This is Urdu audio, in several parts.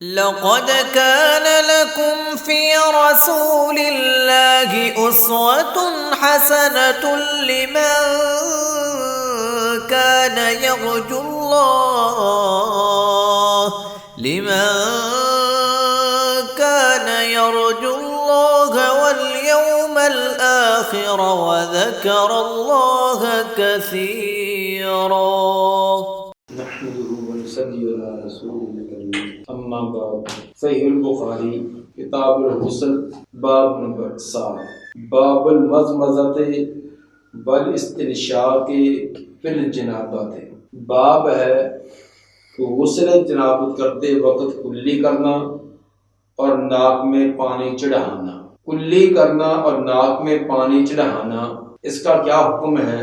لقد كان لكم في رسول الله أسوة حسنة لمن كان يرجو الله واليوم الآخر وذكر الله كثيرا. نحمده ونصلي على رسوله الكريم اما بعد. صحیح البخاری کتاب الغسل باب نمبر 7 باب المضمضۃ والاستنشاق فی الجنابۃ. باب ہے کہ غسل جنابت کرتے وقت کلی کرنا اور ناک میں پانی چڑھانا. کلی کرنا اور ناک میں پانی چڑھانا اس کا کیا حکم ہے؟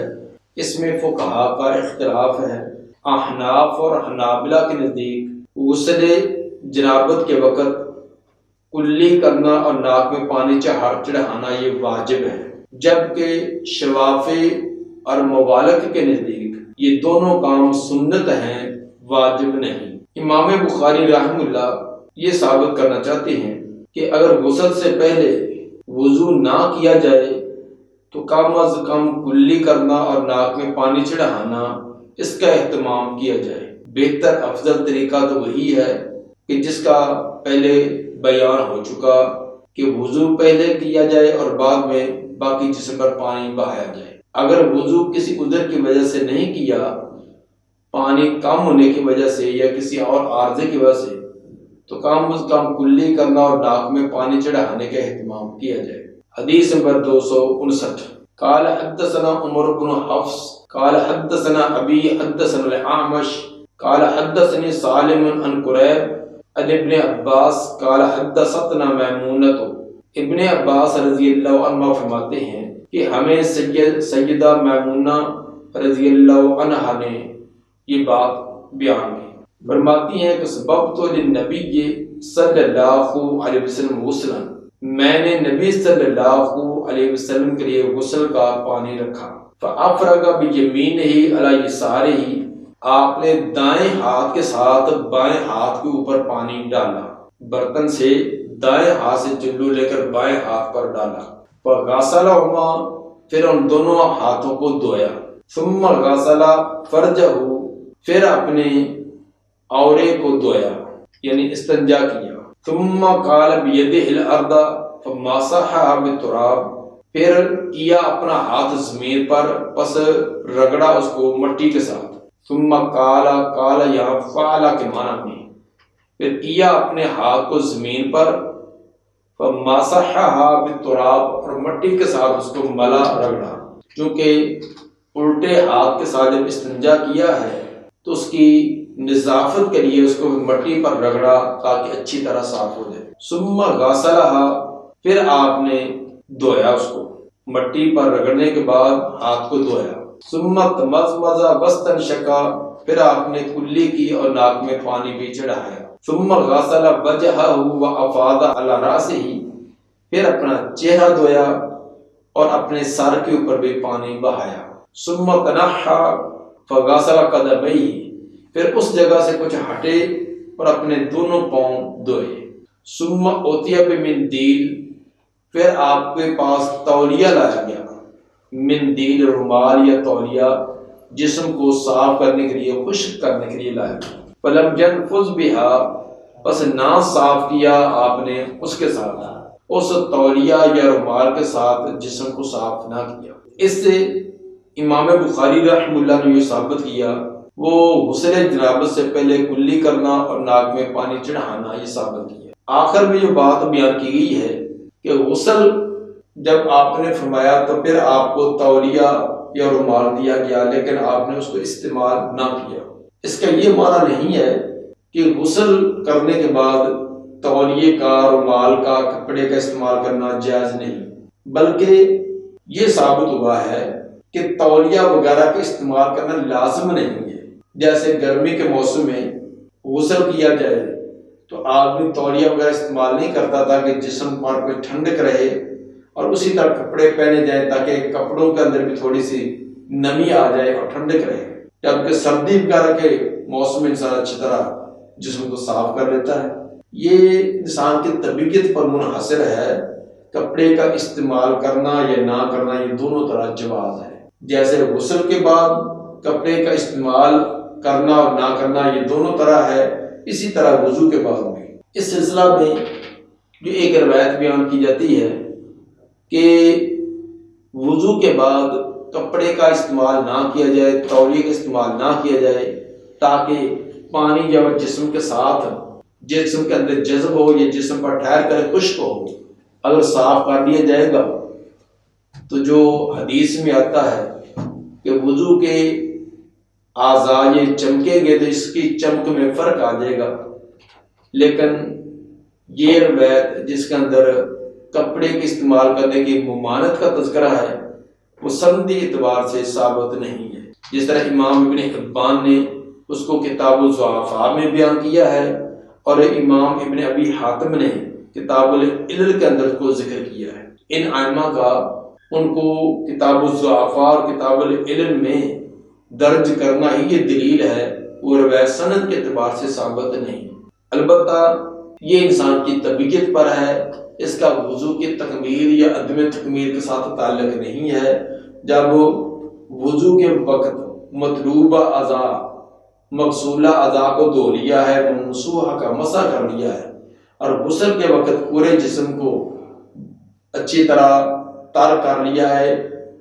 اس میں فقہا کا اختلاف ہے. احناف اور حنابلہ کے نزدیک غسل جنابت کے وقت کلی کرنا اور ناک میں پانی چڑھانا یہ واجب ہے، جبکہ شوافی اور موالک کے نزدیک یہ دونوں کام سنت ہیں، واجب نہیں. امام بخاری رحمہ اللہ یہ ثابت کرنا چاہتے ہیں کہ اگر غسل سے پہلے وضو نہ کیا جائے تو کم از کم کلی کرنا اور ناک میں پانی چڑھانا اس کا اہتمام کیا جائے. بہتر افضل طریقہ تو وہی ہے کہ جس کا پہلے بیان ہو چکا کہ وضو پہلے کیا جائے اور بعد میں باقی جسم پر پانی بہایا جائے. اگر وضو کسی عذر کی وجہ سے نہیں کیا، پانی کم ہونے کی وجہ سے یا کسی اور عارضے کی وجہ سے، تو کم از کم کلی کرنا اور ناک میں پانی چڑھانے کا اہتمام کیا جائے. حدیث نمبر 259. قال حدثنا عمر بن حفص قال حدثنا ابي حدثنا الاعمش قال حدثني سالم عن قريب عن ابن عباس قال حدثتنا میمونۃ. ابن عباس رضی اللہ عنہ فرماتے ہیں کہ ہمیں سیدہ میمونہ رضی اللہ عنہا نے یہ بات بیان کی. فرماتی ہیں کہ سببت للنبی صلی اللہ علیہ وسلم غسلا، میں نے نبی صلی اللہ علیہ وسلم کے لیے غسل کا پانی رکھا. فافرغ بیمینہ علی یسارہ، آپ نے دائیں ہاتھ کے ساتھ بائیں ہاتھ کے اوپر پانی ڈالا. برتن سے دائیں ہاتھ سے چلو لے کر بائیں ہاتھ پر ڈالا. فغسلہما، پھر ان دونوں ہاتھوں کو دھویا. ثم غسل فرجہ، پھر اپنے عورے کو دھویا یعنی استنجا کیا. ثم قال بیدہ الارض فمسحها بالتراب، پھر کیا اپنا ہاتھ زمین پر پس رگڑا اس کو مٹی کے ساتھ. ثم قال یہاں فعل کے معنی میں، پھر کیا اپنے ہاتھ کو زمین پر فمسحها بالتراب، اور مٹی کے ساتھ اس کو ملا رگڑا. چونکہ الٹے ہاتھ کے ساتھ جب استنجا کیا ہے تو اس کی نظافت کے لیے اس کو مٹی پر رگڑا تاکہ اچھی طرح صاف ہو جائے. ثم غسلها، پھر آپ نے دھویا اس کو، مٹی پر رگڑنے کے بعد ہاتھ کو دھویا. ثم تمضمض واستنشق، پھر آپ نے کلی کی اور ناک میں پانی بھی چڑھایا. ثم غسل وجهه وافاض على راسه، پھر اپنا چہرہ دھویا اور اپنے سر کے اوپر بھی پانی بہایا. ثم تنحى فغسل قدميه، پھر اس جگہ سے کچھ ہٹے اور اپنے دونوں پاؤں دھوئے. ثم اوتي بمندیل، پھر آپ کے پاس تولیہ لایا گیا. مندیل رومال یا تولیہ جسم کو صاف کرنے کے لیے، خشک کرنے کے لیے لایا گیا. فلم ينفض بها، بس نہ صاف کیا آپ نے اس کے ساتھ، اس تولیہ یا رومال کے ساتھ جسم کو صاف نہ کیا. اس سے امام بخاری رحمہ اللہ نے یہ ثابت کیا وہ غسل جنابت سے پہلے کلی کرنا اور ناک میں پانی چڑھانا یہ ثابت کیا. آخر میں جو بات بیان کی گئی ہے کہ غسل جب آپ نے فرمایا تو پھر آپ کو تولیہ یا رومال دیا گیا، لیکن آپ نے اس کو استعمال نہ کیا. اس کا یہ معنی نہیں ہے کہ غسل کرنے کے بعد تولیے کا، رومال کا، کپڑے کا استعمال کرنا جائز نہیں، بلکہ یہ ثابت ہوا ہے کہ تولیہ وغیرہ کا استعمال کرنا لازم نہیں ہے. جیسے گرمی کے موسم میں غسل کیا جائے تو آدمی تولیہ وغیرہ استعمال نہیں کرتا تاکہ جسم پر کوئی ٹھنڈک رہے، اور اسی طرح کپڑے پہنے جائیں تاکہ کپڑوں کے اندر بھی تھوڑی سی نمی آ جائے اور ٹھنڈک رہے. جبکہ سردی وغیرہ کے موسم میں انسان اچھی طرح جسم کو صاف کر لیتا ہے. یہ انسان کی طبیعت پر منحصر ہے۔ کپڑے کا استعمال کرنا یا نہ کرنا یہ دونوں طرح جواز ہے۔ جیسے غسل کے بعد کپڑے کا استعمال کرنا اور نہ کرنا یہ دونوں طرح ہے، اسی طرح وضو کے بعد بھی۔ اس سلسلہ میں جو ایک روایت بیان کی جاتی ہے کہ وضو کے بعد کپڑے کا استعمال نہ کیا جائے، تولیے کا استعمال نہ کیا جائے، تاکہ پانی جب جسم کے ساتھ جسم کے اندر جذب ہو یا جسم پر ٹھہر کر خشک ہو، اگر صاف کر لیا جائے گا تو جو حدیث میں آتا ہے کہ وضو کے اعضاء یہ چمکیں گے تو اس کی چمک میں فرق آ جائے گا۔ لیکن یہ روایت جس کے اندر کپڑے کے استعمال کرنے کی ممانعت کا تذکرہ ہے وہ سندی اعتبار سے ثابت نہیں ہے۔ جس طرح امام ابن حبان نے اس کو کتاب الضعفاء میں بیان کیا ہے اور امام ابن ابی حاتم نے کتاب العلل کے اندر کو ذکر کیا ہے۔ ان ائمہ کا ان کو کتاب الضعفاء اور کتاب العلل میں درج کرنا ہی یہ دلیل ہے، وہ روایت سند کے اعتبار سے ثابت نہیں۔ البتہ یہ انسان کی طبیعت پر ہے، اس کا وضو کی تکمیل یا عدم تکمیل کے ساتھ تعلق نہیں ہے۔ جب وضو کے وقت مطلوبہ اعضاء مغسولہ اعضاء کو دھو لیا ہے، منصوحہ کا مسح کر لیا ہے، اور غسل کے وقت پورے جسم کو اچھی طرح تر کر لیا ہے،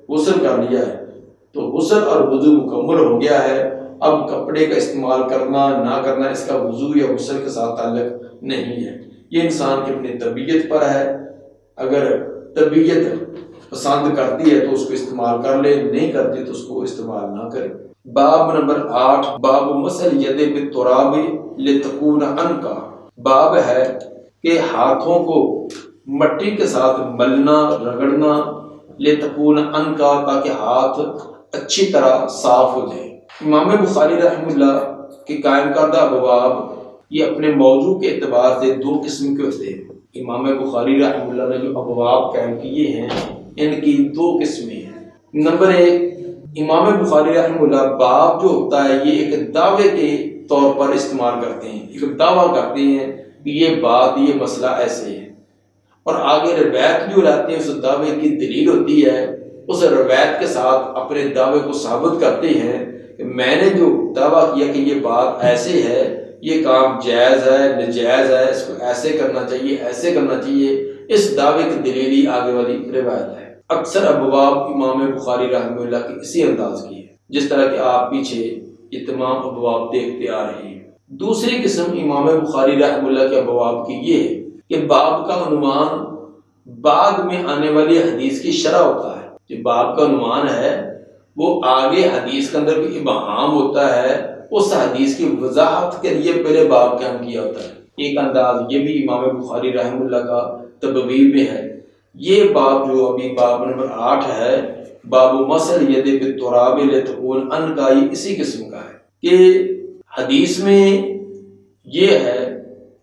غسل کر لیا ہے، تو غسل اور وضو مکمل ہو گیا ہے۔ اب کپڑے کا استعمال کرنا نہ کرنا اس کا وضو یا غسل کے ساتھ تعلق نہیں ہے، یہ انسان کی اپنی طبیعت پر ہے۔ اگر طبیعت پسند کرتی ہے تو اس کو استعمال کر لے، نہیں کرتی تو اس کو استعمال نہ کرے۔ باب نمبر 8، باب مسح الید بالتراب لتکون عنقا۔ باب ہے کہ ہاتھوں کو مٹی کے ساتھ ملنا، رگڑنا، لتکون عنقا، تاکہ ہاتھ اچھی طرح صاف ہو جائے۔ امام بخاری رحمہ اللہ کے قائم کردہ ابواب یہ اپنے موضوع کے اعتبار سے دو قسم کے ہوتے ہیں۔ امام بخاری رحمہ اللہ نے جو ابواب قائم کیے ہیں ان کی دو قسمیں ہیں۔ نمبر 1، امام بخاری رحمہ اللہ باب جو ہوتا ہے یہ ایک دعوے کے طور پر استعمال کرتے ہیں، ایک دعویٰ کرتے ہیں کہ یہ بات، یہ مسئلہ ایسے ہے، اور آگے روایت جو لاتے ہیں اس دعوے کی دلیل ہوتی ہے، اس روایت کے ساتھ اپنے دعوے کو ثابت کرتے ہیں کہ میں نے جو دعویٰ کیا کہ یہ بات ایسے ہے، یہ کام جائز ہے، نجائز ہے، اس کو ایسے کرنا چاہیے، ایسے کرنا چاہیے، اس دعوے کی دلیل آگے والی روایت ہے۔ اکثر ابواب امام بخاری رحمہ اللہ کی اسی انداز کی ہے، جس طرح کہ آپ پیچھے یہ تمام ابواب دیکھتے آ رہے ہیں۔ دوسری قسم امام بخاری رحمہ اللہ کے ابواب کی یہ ہے کہ باب کا عنوان بعد میں آنے والی حدیث کی شرح ہوتا ہے۔ جو باب کا عنوان ہے وہ آگے حدیث کے اندر کوئی ابہام ہوتا ہے، اس حدیث کی وضاحت کے لیے پہلے باب قائم کیا ہوتا ہے۔ ایک انداز یہ بھی امام بخاری رحمہ اللہ کا تبویب میں ہے۔ یہ باب جو ابھی باب نمبر 8 ہے، باب مسح الید بالتراب لتکون عنقا، یہ اسی قسم کا ہے کہ حدیث میں یہ ہے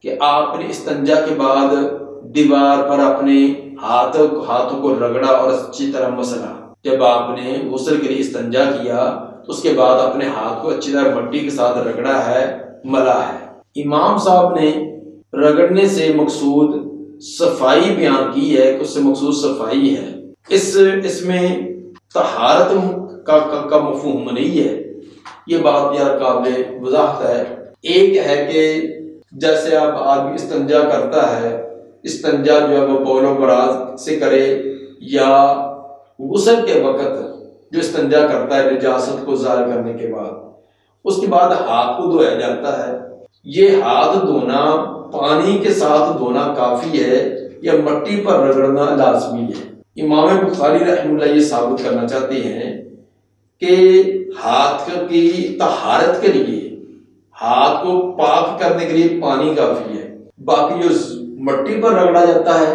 کہ آپ نے استنجا کے بعد دیوار پر اپنے ہاتھوں کو رگڑا اور اچھی طرح مسلا۔ جب آپ نے غسل کے لیے استنجا کیا تو اس کے بعد اپنے ہاتھ کو اچھی طرح مٹی کے ساتھ رگڑا ہے، ملا ہے۔ امام صاحب نے رگڑنے سے مقصود صفائی بیان کی ہے کہ اس سے مقصود صفائی ہے، اس میں طہارت کا مفہوم نہیں ہے۔ یہ بات یار قابل وضاحت ہے۔ ایک ہے کہ جیسے اب آدمی استنجا کرتا ہے، استنجا جو ہے وہ بول و براز سے کرے، یا غسل کے وقت جو استنجا کرتا ہے نجاست کو ظاہر کرنے کے بعد، اس کے بعد ہاتھ کو دھویا جاتا ہے۔ یہ ہاتھ دھونا پانی کے ساتھ دھونا کافی ہے یا مٹی پر رگڑنا لازمی ہے؟ امام بخاری رحمہ اللہ یہ ثابت کرنا چاہتے ہیں کہ ہاتھ کی طہارت کے لیے، ہاتھ کو پاک کرنے کے لیے پانی کافی ہے۔ باقی جو مٹی پر رگڑا جاتا ہے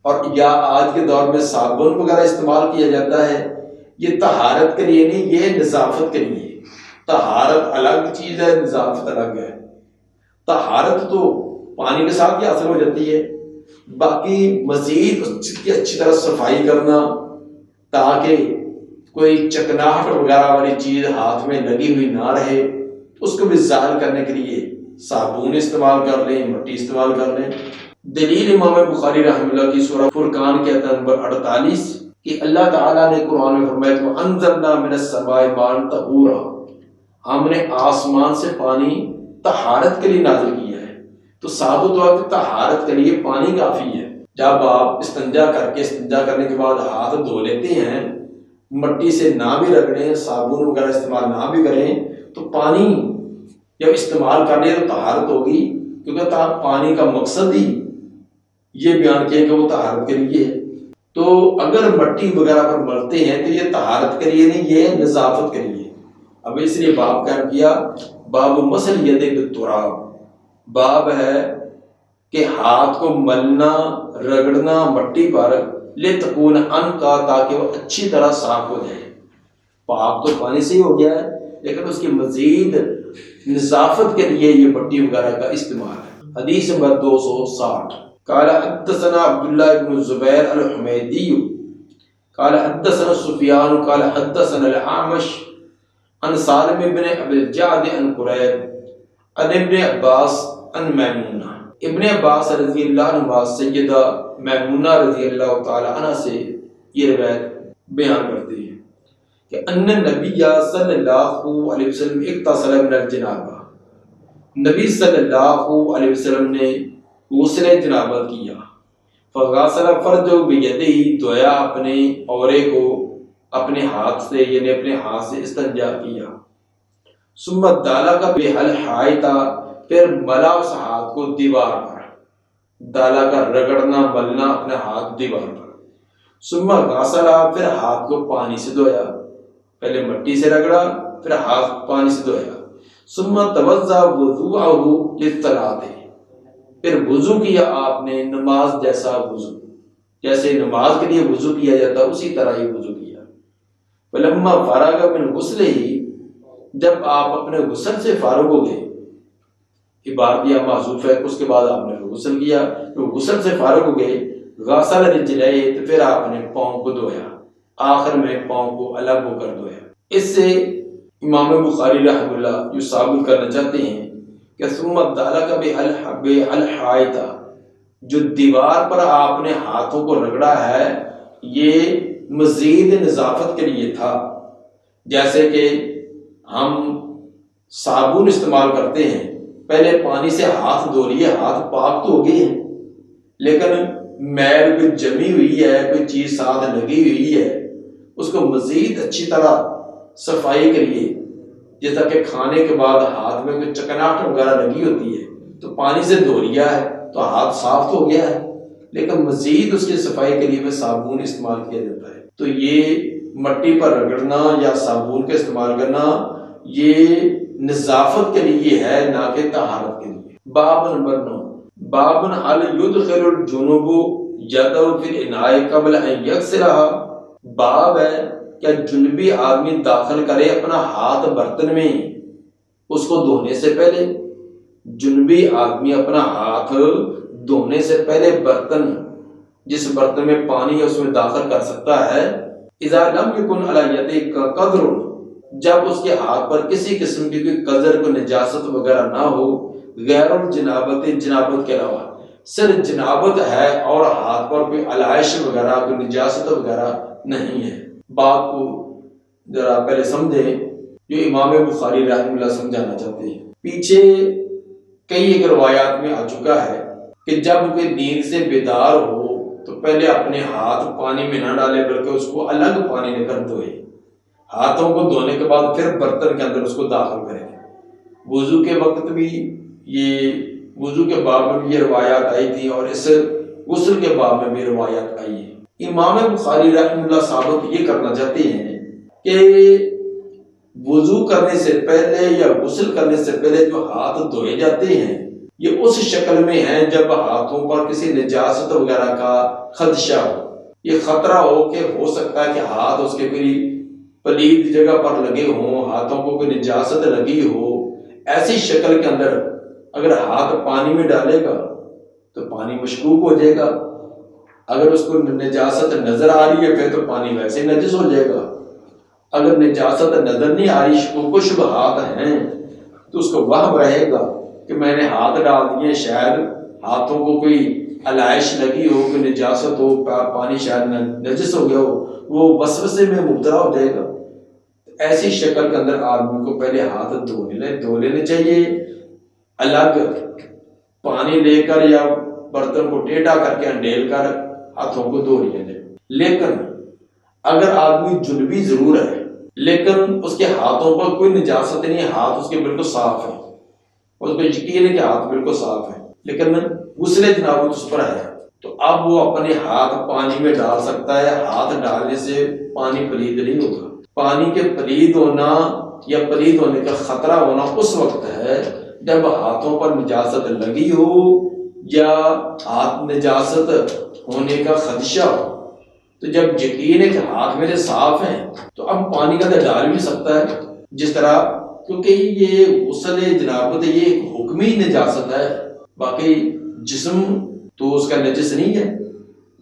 اور یا آج کے دور میں صابن وغیرہ استعمال کیا جاتا ہے، یہ طہارت کے لیے نہیں، یہ نظافت کے لیے۔ طہارت الگ چیز ہے، نظافت الگ ہے۔ طہارت تو پانی کے ساتھ ہی حاصل ہو جاتی ہے، باقی مزید اس کی اچھی طرح صفائی کرنا تاکہ کوئی چکناہٹ وغیرہ والی چیز ہاتھ میں لگی ہوئی نہ رہے، اس کو بھی ظاہر کرنے کے لیے صابن استعمال کر لیں، مٹی استعمال کر لیں۔ دلیل امام بخاری رحمہ اللہ کی سورہ فرقان کے آیت نمبر 48 کہ اللہ تعالیٰ نے قرآن میں فرمایا کہ انزلنا من السماء ماء طہورا، ہم نے آسمان سے پانی طہارت کے لیے نازل کیا ہے۔ تو ثابت ہوا کہ طہارت کے لیے پانی کافی ہے۔ جب آپ استنجا کرنے کے بعد ہاتھ دھو لیتے ہیں، مٹی سے نہ بھی رگڑیں، صابن وغیرہ استعمال نہ بھی کریں، تو پانی جب استعمال کرنے تو طہارت ہوگی، کیونکہ پانی کا مقصد ہی یہ بیان کیا کہ وہ طہارت کے لیے ہے۔ تو اگر مٹی وغیرہ پر ملتے ہیں تو یہ طہارت کے لیے نہیں، یہ نظافت کے لیے۔ اب اس لیے باب قائم کیا، باب مسح ید بالتراب، باب ہے کہ ہاتھ کو ملنا رگڑنا مٹی پر لتکون انقا، تاکہ وہ اچھی طرح صاف ہو جائے۔ پاک تو پانی سے ہی ہو گیا ہے، لیکن اس کی مزید نظافت کے لیے یہ مٹی وغیرہ کا استعمال ہے۔ حدیث نمبر 260 قال حدثنا عبداللہ بن زبیر الحمیدی قال حدثنا سفیان قال حدثنا الاعمش عن سالم بن ابی الجعد عن قریب عن ابن عباس عن میمونہ۔ ابن عباس رضی اللہ عنہ سیدہ میمونہ رضی اللہ تعالی عنہ سے یہ روایت بیان کرتے ہیں کہ ان نبی صلی اللہ علیہ وسلم اغتسل من الجنابہ، نبی صلی اللہ علیہ وسلم نے غسل جنابت کیا، فغسل فرجہ بیدہ، دھویا اپنے عورے کو اپنے ہاتھ سے، یعنی اپنے ہاتھ سے استنجا کیا، ثم دالک بالحائط، پھر ملا اس ہاتھ کو دیوار پر، دالا کا رگڑنا ملنا اپنے ہاتھ دیوار پر، ثم غسل، پھر ہاتھ کو پانی سے دھویا، پہلے مٹی سے رگڑا پھر ہاتھ پانی سے دھویا، ثم توضأ وضوءہ للصلاۃ، پھر وضو کیا آپ نے نماز جیسا وضو، جیسے نماز کے لیے وضو کیا جاتا اسی طرح ہی وضو کیا۔ فلما فرغ من غسلہ، جب آپ اپنے غسل سے فارغ ہو گئے، عبارت یہ محذوف ہے، اس کے بعد آپ نے غسل کیا، تو غسل سے فارغ ہو گئے، غسل رجلہ، تو پھر آپ نے پاؤں کو دھویا، آخر میں پاؤں کو الگ ہو کر دھویا۔ اس سے امام بخاری رحمہ اللہ جو ثابت کرنا چاہتے ہیں کہ ثم دالک بالحائط، جو دیوار پر آپ نے ہاتھوں کو رگڑا ہے یہ مزید نظافت کے لیے تھا۔ جیسے کہ ہم صابن استعمال کرتے ہیں، پہلے پانی سے ہاتھ دھو لیے، ہاتھ پاک تو ہو گئے ہیں، لیکن میل کوئی جمی ہوئی ہے، کوئی چیز ساتھ لگی ہوئی ہے، اس کو مزید اچھی طرح صفائی کے لیے، جیسا کہ کھانے کے بعد ہاتھ میں کوئی چکناہٹ وغیرہ لگی ہوتی ہے تو پانی سے دھو لیا ہے تو ہاتھ صاف تو ہو گیا ہے، لیکن مزید اس کی صفائی کے لیے میں صابن استعمال کیا جاتا ہے۔ تو یہ مٹی پر رگڑنا یا صابن کا استعمال کرنا یہ نظافت کے لیے ہے، نہ کہ طہارت کے لیے۔ باب نمبر 9، باب هل يدخل الجنوب یدہ فی الاناء قبل ان یغسلھا، باب ہے کیا جنبی آدمی داخل کرے اپنا ہاتھ برتن میں اس کو دھونے سے پہلے؟ جنبی آدمی اپنا ہاتھ دھونے سے پہلے برتن، جس برتن میں پانی ہے اس میں داخل کر سکتا ہے۔ اذا لم یکن علی یدہ قدر، جب اس کے ہاتھ پر کسی قسم کی کوئی قدر کو نجاست وغیرہ نہ ہو، غیر الجنابت، جنابت کے علاوہ، صرف جنابت ہے اور ہاتھ پر کوئی علائش وغیرہ کوئی نجاست وغیرہ نہیں ہے۔ بات کو ذرا پہلے سمجھیں جو امام بخاری رحمہ اللہ سمجھانا چاہتے ہیں۔ پیچھے کئی ایک روایات میں آ چکا ہے کہ جب کوئی نیند سے بیدار ہو تو پہلے اپنے ہاتھ پانی میں نہ ڈالے بلکہ اس کو الگ پانی لے کر دھوئے، ہاتھوں کو دھونے کے بعد پھر برتن کے اندر اس کو داخل کریں۔ وضو کے وقت بھی یہ، وضو کے باب میں بھی یہ روایات آئی تھی اور اس غسل کے باب میں بھی روایات آئی ہیں۔ امام بخاری رحمہ اللہ ثابت یہ کرنا چاہتے ہیں کہ وضو کرنے سے پہلے یا غسل کرنے سے پہلے جو ہاتھ دھوئے جاتے ہیں یہ اس شکل میں ہیں جب ہاتھوں پر کسی نجاست وغیرہ کا خدشہ ہو، یہ خطرہ ہو کہ ہو سکتا ہے کہ ہاتھ اس کے کوئی پلید جگہ پر لگے ہوں، ہاتھوں کو کوئی نجاست لگی ہو، ایسی شکل کے اندر اگر ہاتھ پانی میں ڈالے گا تو پانی مشکوک ہو جائے گا، اگر اس کو نجاست نظر آ رہی ہے پھر تو پانی ویسے نجس ہو جائے گا، اگر نجاست نظر نہیں آ رہی، شکوک و شبہات ہیں تو اس کو وہم رہے گا کہ میں نے ہاتھ ڈال دیے، شاید ہاتھوں کو کوئی علائش لگی ہو، کوئی نجاست ہو، پانی شاید نجس ہو گیا ہو، وہ وسوسے میں مبتلا ہو جائے گا۔ ایسی شکل کے اندر آدمی کو پہلے ہاتھ دھو لینے چاہیے، الگ پانی لے کر یا برتن کو ٹیڑھا کر کے انڈیل کر ہاتھوں کو دھو لیا جائے۔ لیکن اگر آدمی جنبی ضرور ہے لیکن اس کے ہاتھوں پر کوئی نجاست نہیں ہے، ہاتھ اس کے بالکل صاف ہے، اس کو یقین ہے کہ ہاتھ بالکل صاف ہے، لیکن غسل جنابت اس پر ہے، تو اب وہ اپنے ہاتھ پانی میں ڈال سکتا ہے۔ ہاتھ ڈالنے سے پانی پلید نہیں ہوگا۔ پانی کے پلید ہونا یا پلید ہونے کا خطرہ ہونا اس وقت ہے جب ہاتھوں پر نجاست لگی ہو یا ہاتھ نجاست ہونے کا خدشہ ہو۔ تو جب یقین ہے کہ ہاتھ میرے صاف ہیں تو اب پانی کا تو ڈال بھی سکتا ہے، جس طرح، کیونکہ یہ غسل جنابت یہ ایک حکمی نجاست ہے، باقی جسم تو اس کا نجس نہیں ہے۔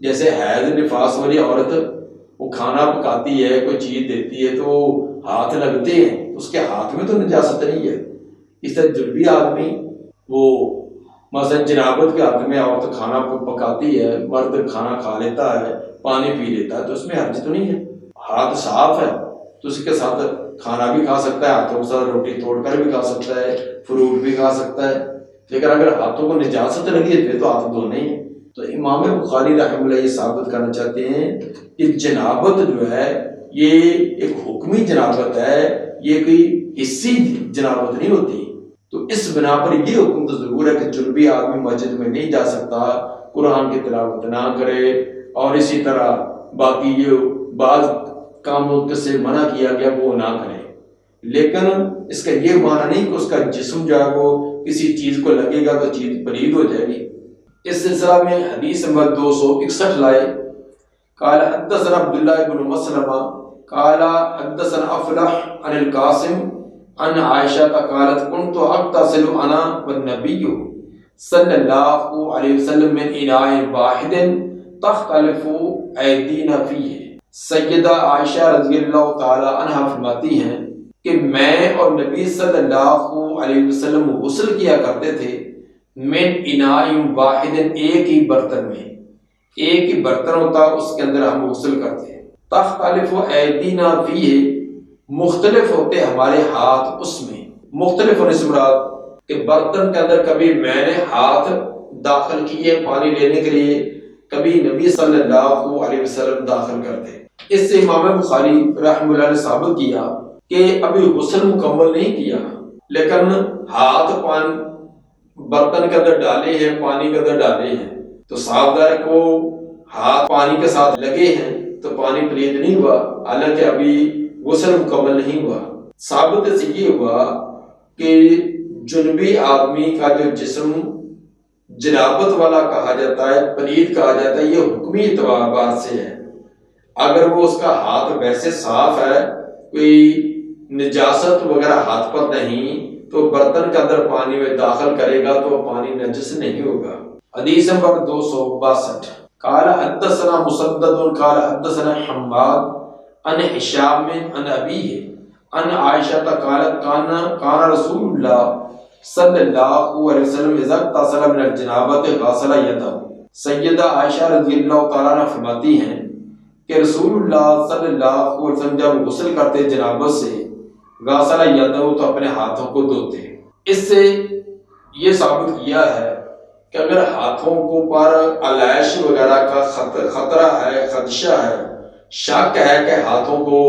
جیسے حیض نفاس والی عورت وہ کھانا پکاتی ہے، کوئی چیز دیتی ہے تو ہاتھ لگتے ہیں، اس کے ہاتھ میں تو نجاست نہیں ہے۔ اس طرح جنبی آدمی وہ مثلا جنابت کے ہاتھ میں عورت کھانا پکاتی ہے، مرد کھانا کھا لیتا ہے، پانی پی لیتا ہے، تو اس میں حرج تو نہیں ہے، ہاتھ صاف ہے تو اس کے ساتھ کھانا بھی کھا سکتا ہے، ہاتھوں کے ساتھ روٹی توڑ کر بھی کھا سکتا ہے، فروٹ بھی کھا سکتا ہے۔ لیکن اگر ہاتھوں کو نجاست لگی ہے پھر تو ہاتھ دھونے ہیں۔ تو امام بخاری رحمہ اللہ یہ ثابت کرنا چاہتے ہیں کہ جنابت جو ہے یہ ایک حکمی جنابت ہے، یہ کوئی حصی جنابت نہیں ہوتی۔ تو اس بنا پر یہ حکم تو ضرور ہے کہ جنبی آدمی مسجد میں نہیں جا سکتا، قرآن کی تلاوت نہ کرے، اور اسی طرح باقی یہ بعض کاموں سے منع کیا گیا وہ نہ کرے۔ لیکن اس کا یہ معنی نہیں کہ اس کا جسم جو ہے وہ کسی چیز کو لگے گا تو چیز پلید ہو جائے گی۔ اس سلسلہ میں حدیث نمبر 261 لائے، قال حدثنا عبداللہ بن مسلمہ قال حدثنا افلح عن القاسم عن عائشہ قالت كنت اغتسل انا والنبي صلی اللہ علیہ وسلم من اناء واحد تختلف ایدینا فیہ۔ سیدہ عائشہ رضی اللہ تعالی عنہ فرماتی ہیں کہ میں اور نبی صلی اللہ علیہ وسلم غسل کیا کرتے تھے من اناء واحد، ایک ہی برتن میں، ایک ہی برتن ہوتا اس کے اندر ہم غسل کرتے ہیں۔ تختلف ایدینا فیہ، مختلف ہوتے ہمارے ہاتھ اس میں، مختلف ہونے سے مراد کہ برتن کے اندر کبھی میں نے ہاتھ داخل کیے پانی لینے کے لیے، کبھی نبی صلی اللہ علیہ وسلم داخل کرتے۔ اس سے امام بخاری رحمہ اللہ نے ثابت کیا کہ ابھی غسل مکمل نہیں کیا لیکن ہاتھ پانی برتن کے اندر ڈالے ہیں، پانی کے اندر ڈالے ہیں، تو صاف ظاہر کو ہاتھ پانی کے ساتھ لگے ہیں تو پانی پلید نہیں ہوا، حالانکہ ابھی غسل مکمل نہیں ہوا۔ ثابت سے یہ ہوا کہ جنبی آدمی کا جو جسم جنابت والا کہا جاتا ہے، پلید کہا جاتا ہے، یہ حکمی اعتبار سے ہے۔ اگر وہ اس کا ہاتھ ویسے صاف ہے، کوئی نجاست وغیرہ ہاتھ پر نہیں، تو برتن کے اندر پانی میں داخل کرے گا تو وہ پانی نجس نہیں ہوگا۔ حدیث نمبر 262 قال حدثنا مسدد قال حدثنا حماد عن ہشام عن ابیہ عن عائشہ قالت کان رسول اللہ صلی اللہ علیہ وسلم اذا اغتسل من الجنابۃ غسل یدہ۔ سیدہ عائشہ رضی اللہ تعالیٰ عنہ فرماتی ہیں کہ رسول اللہ صلی اللہ علیہ وسلم جب غسل کرتے جنابت سے غسل یدہ تو اپنے ہاتھوں کو دھوتے۔ اس سے یہ ثابت کیا ہے کہ اگر ہاتھوں کو پر علائش وغیرہ کا خطرہ ہے، خدشہ ہے، شک ہے کہ ہاتھوں کو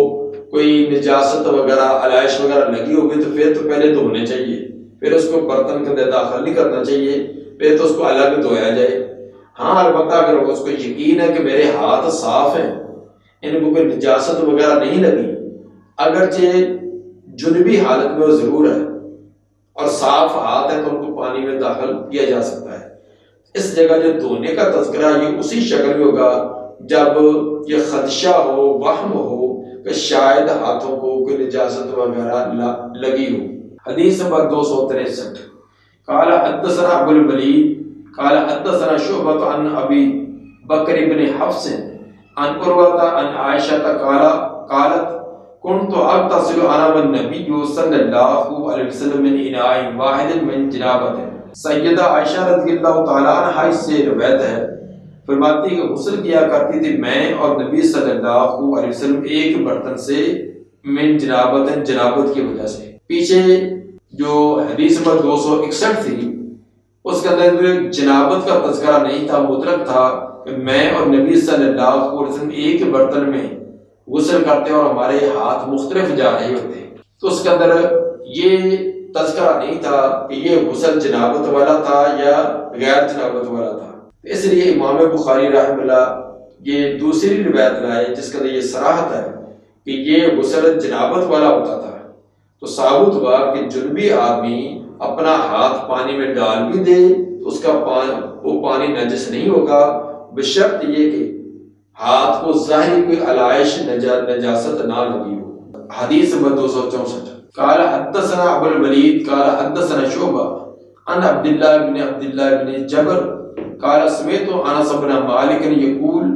کوئی نجاست وغیرہ علائش وغیرہ لگی ہوگی تو پھر تو پہلے دھونے چاہیے، پھر اس کو برتن کے اندر داخل نہیں کرنا چاہیے، پھر تو اس کو الگ دھویا جائے۔ ہاں البتہ اگر اس کو یقین ہے کہ میرے ہاتھ صاف ہیں، ان کو کوئی نجاست وغیرہ نہیں لگی، اگرچہ جنبی حالت میں وہ ضرور ہے اور صاف ہاتھ ہے تو ان کو پانی میں داخل کیا جا سکتا ہے۔ اس جگہ جو دھونے کا تذکرہ یہ اسی شکل میں ہوگا جب یہ خدشہ ہو، وہم ہو کہ شاید ہاتھوں کو کوئی نجاست وغیرہ لگی ہو۔ حدیث نمبر 263 قال حدثنا ابو الولید قال حدثنا شعبۃ عن ابی بکر بن حفص عن عروہ عن عائشہ قالت کنت اغتسل انا والنبی صلی اللہ علیہ وسلم من اناء واحد من جنابت۔ سیدہ عائشہ رضی اللہ تعالیٰ عنہ سے روایت ہے، فرماتی کہ غسل کیا کرتی تھی میں اور نبی صلی اللہ علیہ وسلم ایک برتن سے، من جنابت، جنابت کی وجہ سے۔ پیچھے جو حدیث نمبر 261 تھی اس کے اندر جنابت کا تذکرہ نہیں تھا، مطلق تھا کہ میں اور نبی صلی اللہ علیہ وسلم ایک برتن میں غسل کرتے اور ہمارے ہاتھ مختلف جا رہے ہوتے، تو اس کے اندر یہ تذکرہ نہیں تھا کہ یہ غسل جنابت والا تھا یا غیر جنابت والا تھا۔ اس لیے امام بخاری رحمہ اللہ یہ دوسری روایت لائے جس کا یہ صراحت ہے کہ یہ غسل جنابت والا ہوتا تھا، تو ثابت ہوا کہ جنبی آدمی اپنا ہاتھ پانی میں ڈال بھی دے تو اس کا وہ پانی نجس نہیں ہوگا، بشرط یہ کہ ہاتھ کو ظاہری کوئی علائش نجاست نہ لگی ہو۔ حدیث نمبر 264 قال حدثنا ابو الولید قال حدثنا شعبہ عن عبداللہ بن جبر قال سمعت انس بن مالک یقول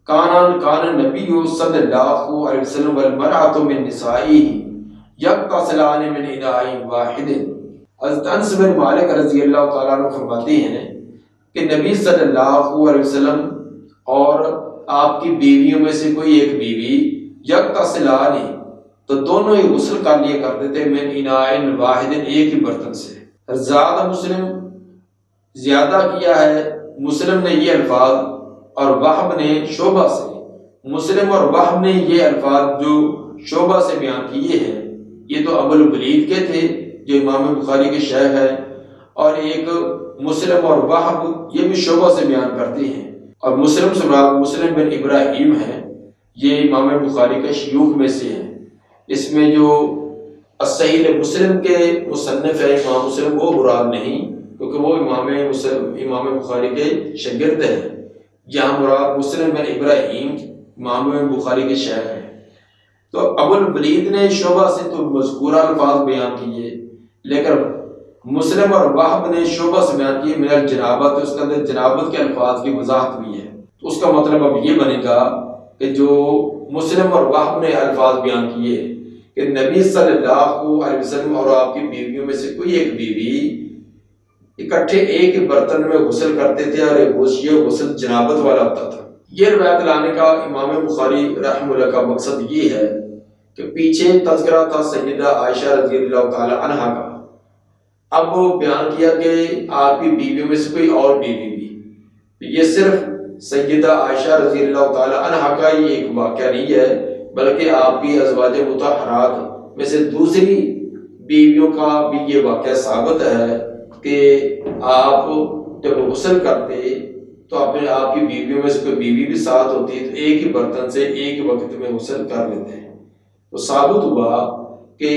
کان النبی صلی اللہ علیہ وسلم والمرأة من نسائه یغتسلان من اناء واحد۔ حضرت انس بن مالک رضی اللہ تعالیٰ عنہ فرماتے ہیں کہ نبی صلی اللہ علیہ وسلم اور آپ کی بیویوں میں سے کوئی ایک بیوی یغتسلان، تو دونوں ہی غسل کر لیا کرتے تھے، من اناء واحد، ایک ہی برتن سے۔ زیادہ مسلم زیادہ کیا ہے مسلم نے یہ الفاظ اور وہب نے شعبہ سے، مسلم اور وہب نے یہ الفاظ جو شعبہ سے بیان کیے ہیں، یہ تو ابو الولید کے تھے جو امام بخاری کے شیخ ہیں، اور ایک مسلم اور وہب یہ بھی شعبہ سے بیان کرتے ہیں، اور مسلم سے مراد مسلم بن ابراہیم ہیں، یہ امام بخاری کے شیوخ میں سے ہیں۔ اس میں جو الصحیح مسلم کے مصنف ہے امام مسلم وہ مراد نہیں، کیونکہ وہ امام بخاری کے شاگرد ہیں، یہاں مراد مسلم بن ابراہیم امام بخاری کے شیخ ہیں۔ تو ابو الولید نے شعبہ سے تو مذکورہ الفاظ بیان کیے، لیکن مسلم اور وہب نے شعبہ سے بیان کیے من الجنابت، اس کے اندر جنابت کے الفاظ کی وضاحت بھی ہے، تو اس کا مطلب اب یہ بنے گا کہ جو مسلم اور وہب نے الفاظ بیان کیے کہ نبی صلی اللہ علیہ وسلم اور آپ کی بیویوں میں سے کوئی ایک بیوی اکٹھے ایک برتن میں غسل کرتے تھے اور یہ غسل جنابت والا ہوتا تھا۔ یہ روایت لانے کا امام بخاری رحمہ اللہ کا مقصد یہ ہے کہ پیچھے تذکرہ تھا سیدہ عائشہ رضی اللہ تعالی عنہ کا، اب وہ بیان کیا کہ آپ کی بیویوں میں سے کوئی اور بیوی بھی، یہ صرف سیدہ عائشہ رضی اللہ تعالی عنہ کا یہ ایک واقعہ نہیں ہے، بلکہ آپ کی ازواج مطہرات میں سے دوسری بیویوں کا بھی یہ واقعہ ثابت ہے کہ آپ جب غسل کرتے تو اپنے آپ کی بیویوں میں سے کوئی بیوی بھی ساتھ ہوتی ہے تو ایک ہی برتن سے ایک وقت میں غسل کر لیتے ہیں، تو ثابت ہوا کہ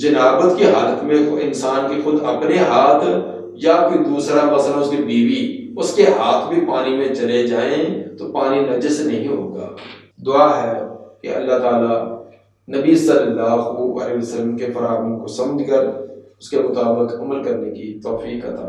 جنابت کی حالت میں انسان کے خود اپنے ہاتھ یا کوئی دوسرا مثلا اس کی بیوی اس کے ہاتھ بھی پانی میں چلے جائیں تو پانی نجس نہیں ہوگا۔ دعا ہے کہ اللہ تعالیٰ نبی صلی اللہ علیہ وسلم کے فرامین کو سمجھ کر اس کے مطابق عمل کرنے کی توفیق عطا